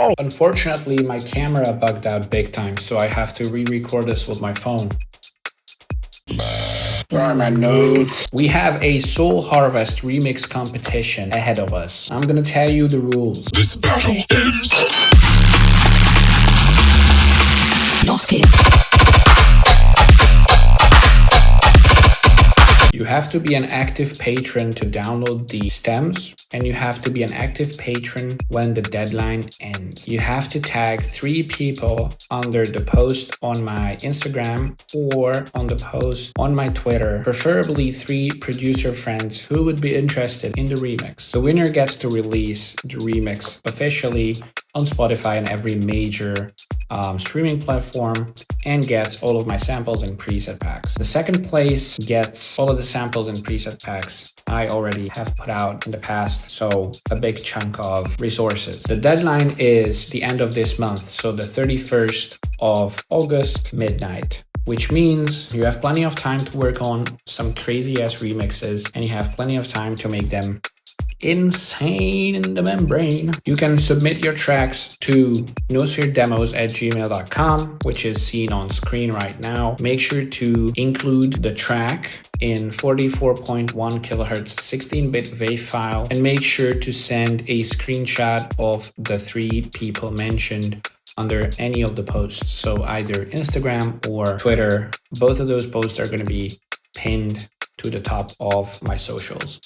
no! Unfortunately, my camera bugged out big time, so I have to re-record this with my phone. Where are my notes? We have a Soul Harvest remix competition ahead of us. I'm gonna tell you the rules. This battle is Nosphere. You have to be an active patron to download the stems, and you have to be an active patron when the deadline ends. You have to tag 3 people under the post on my Instagram or on the post on my Twitter, preferably 3 producer friends who would be interested in the remix. The winner gets to release the remix officially on Spotify and every major streaming platform, and gets all of my samples and preset packs. The second place gets all of the samples and preset packs I already have put out in the past, so a big chunk of resources. The deadline is the end of this month, so the 31st of August, midnight. Which means you have plenty of time to work on some crazy ass remixes, and you have plenty of time to make them insane in the membrane. You can submit your tracks to NOSPHEREDEMOS@gmail.com, which is seen on screen right now. Make sure to include the track in 44.1 kilohertz 16-bit WAV file, and make sure to send a screenshot of the 3 people mentioned under any of the posts. So either Instagram or Twitter. Both of those posts are going to be pinned to the top of my socials.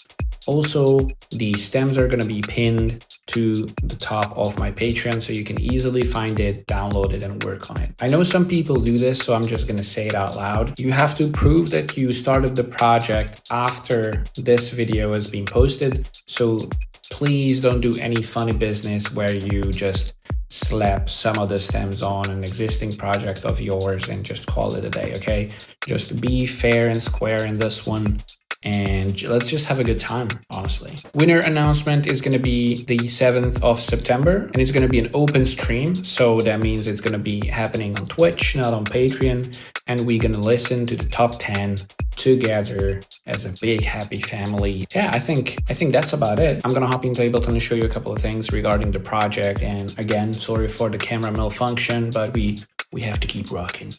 Also, the stems are going to be pinned to the top of my Patreon, so you can easily find it, download it, and work on it. I know some people do this, so I'm just going to say it out loud. You have to prove that you started the project after this video has been posted, so please don't do any funny business where you just slap some of the stems on an existing project of yours and just call it a day, okay? Just be fair and square in this one, and let's just have a good time, honestly. Winner announcement is going to be the 7th of September, and it's going to be an open stream, so that means it's going to be happening on Twitch, not on Patreon, and we're going to listen to the top 10 together as a big happy family. Yeah, I think that's about it. I'm gonna hop into Ableton and show you a couple of things regarding the project, and again, sorry for the camera malfunction, but we have to keep rocking.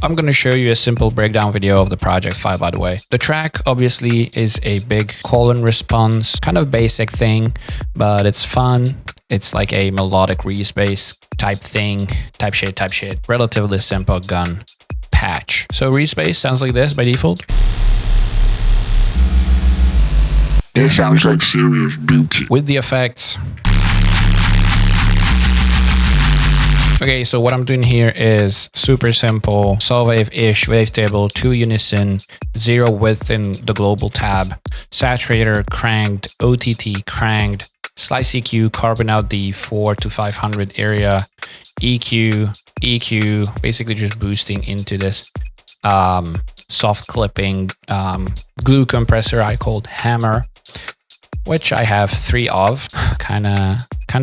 I'm going to show you a simple breakdown video of the project file, by the way. The track obviously is a big call and response, kind of basic thing, but it's fun. It's like a melodic respace type thing, type shit, relatively simple gun patch. So respace sounds like this by default. That sounds like serious dookie. With the effects. Okay, so what I'm doing here is super simple, saw wave-ish, wavetable, 2 unison, 0 width in the global tab, saturator cranked, OTT cranked, slice EQ, carbon out the 4 to 500 area, EQ, basically just boosting into this soft clipping glue compressor I called Hammer, which I have 3 of. Kind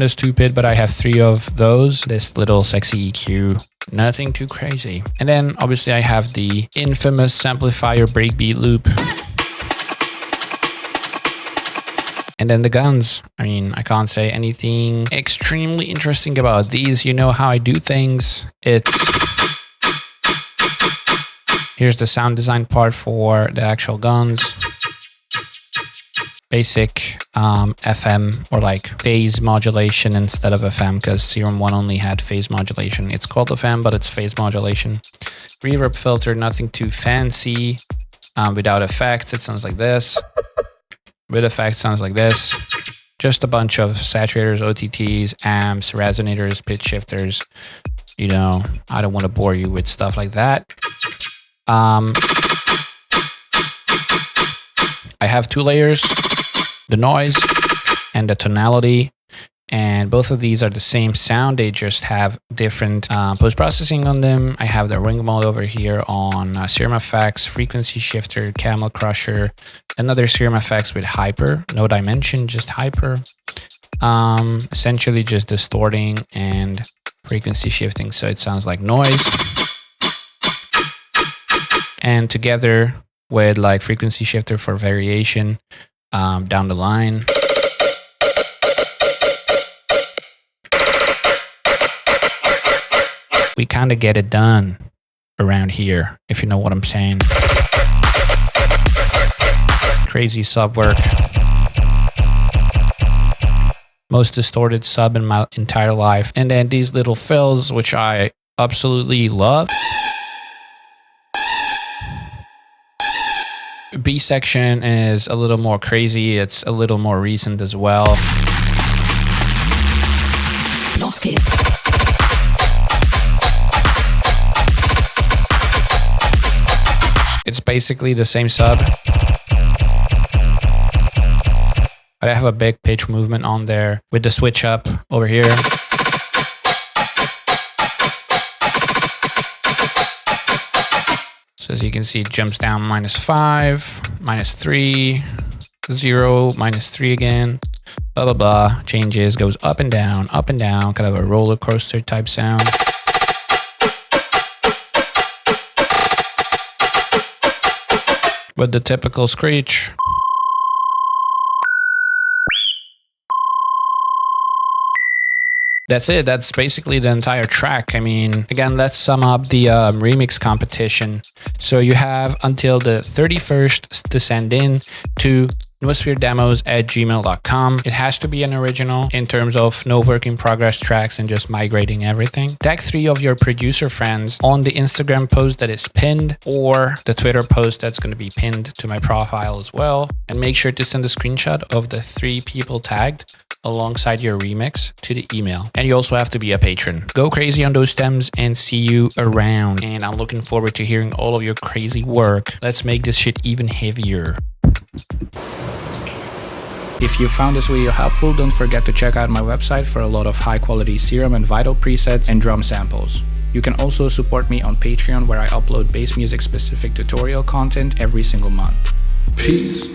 of stupid, but I have 3 of those. This little sexy EQ, nothing too crazy. And then obviously I have the infamous Samplifier breakbeat loop. And then the guns. I mean, I can't say anything extremely interesting about these. You know how I do things. Here's the sound design part for the actual guns. Basic FM, or like phase modulation instead of FM, because Serum 1 only had phase modulation. It's called FM, but it's phase modulation. Reverb filter, nothing too fancy. Without effects, it sounds like this. With effects, sounds like this. Just a bunch of saturators, OTTs, amps, resonators, pitch shifters. You know, I don't want to bore you with stuff like that. I have 2 layers. The noise and the tonality, and both of these are the same sound, they just have different post-processing on them. I have the ring mode over here on Serum Effects, frequency shifter, Camel Crusher, another Serum Effects with hyper, no dimension, just hyper, essentially just distorting and frequency shifting, so it sounds like noise. And together with like frequency shifter for variation down the line. we kind of get it done around here, if you know what I'm saying. Crazy sub work. Most distorted sub in my entire life. And then these little fills, which I absolutely love. B section is a little more crazy. It's a little more recent as well. Nosphere. It's basically the same sub. But I have a big pitch movement on there with the switch up over here. So as you can see, it jumps down -5, -3, 0, -3 again, blah, blah, blah, changes, goes up and down, kind of a roller coaster type sound. With the typical screech. That's it. That's basically the entire track. I mean, again, let's sum up the remix competition. So you have until the 31st to send in to NOSPHEREDEMOS@gmail.com. It has to be an original in terms of no work in progress tracks and just migrating everything. Tag 3 of your producer friends on the Instagram post that is pinned or the Twitter post that's going to be pinned to my profile as well. And make sure to send a screenshot of the 3 people tagged alongside your remix to the email. And you also have to be a patron. Go crazy on those stems and see you around. And I'm looking forward to hearing all of your crazy work. Let's make this shit even heavier. If you found this video helpful, don't forget to check out my website for a lot of high quality Serum and Vital presets and drum samples. You can also support me on Patreon, where I upload bass music specific tutorial content every single month. Peace.